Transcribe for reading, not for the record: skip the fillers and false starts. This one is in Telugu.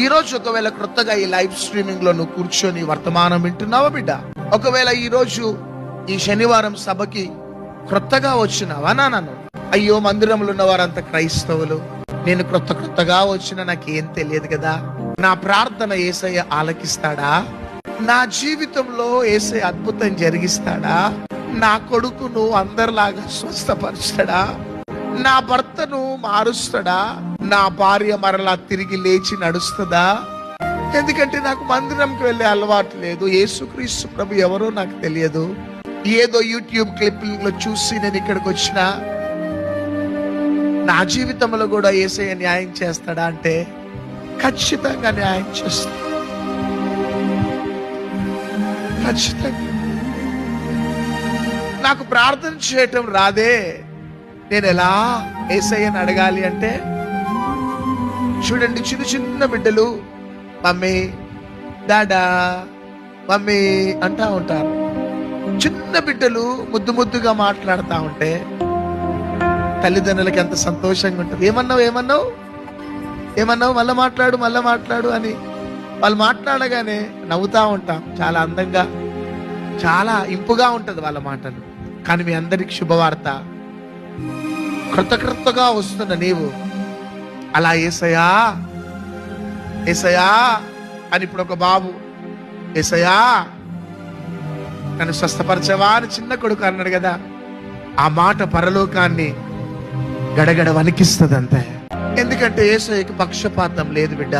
ఈ రోజు ఒకవేళ క్రొత్తగా ఈ లైవ్ స్ట్రీమింగ్ లో నువ్వు కూర్చొని వర్తమానం వింటున్నావా బిడ్డ? ఒకవేళ ఈ రోజు ఈ శనివారం సభకి క్రొత్తగా వచ్చినావా నాన్న? అయ్యో, మందిరంలో ఉన్న వారంతా క్రైస్తవులు, నేను క్రొత్తగా వచ్చిన నాకేం తెలియదు కదా. నా ప్రార్థన యేసయ్య ఆలకిస్తాడా? నా జీవితంలో యేసయ్య అద్భుతం జరిగిస్తాడా? నా కొడుకును అందరిలాగా స్వస్థపరుస్తాడా? నా భర్తను మారుస్తాడా? నా భార్య మరలా తిరిగి లేచి నడుస్తుందా? ఎందుకంటే నాకు మందిరంకి వెళ్ళే అలవాటు లేదు. యేసుక్రీస్తు ప్రభు ఎవరో నాకు తెలియదు. ఏదో యూట్యూబ్ క్లిప్పింగ్ లో చూసి నేను ఇక్కడికి వచ్చిన. నా జీవితంలో కూడా యేసయ్య న్యాయం చేస్తాడా అంటే ఖచ్చితంగా న్యాయం చేస్తాడు. ఖచ్చితంగా. నాకు ప్రార్థన చేయటం రాదే, నేను ఎలా యేసయ్యని అడగాలి అంటే, చూడండి, చిన్న చిన్న బిడ్డలు మమ్మీ డాడా మమ్మీ అంటా ఉంటారు. చిన్న బిడ్డలు ముద్దు ముద్దుగా మాట్లాడుతూ ఉంటే తల్లిదండ్రులకి ఎంత సంతోషంగా ఉంటుంది. ఏమన్నావు మళ్ళా మాట్లాడు అని వాళ్ళు మాట్లాడగానే నవ్వుతా ఉంటాం. చాలా అందంగా, చాలా ఇంపుగా ఉంటది వాళ్ళ మాటలు. కానీ మీ అందరికి శుభవార్త, క్రొత్తగా వస్తున్న నీవు అలా యేసయ్యా యేసయ్యా అని ఇప్పుడు ఒక బాబు యేసయ్యా నన్ను స్వస్థపరచవా అని చిన్న కొడుకు అన్నాడు కదా, ఆ మాట పరలోకాన్ని గడగడ వణికిస్తుంది అంతే. ఎందుకంటే యేసయ్యకి పక్షపాతం లేదు బిడ్డ.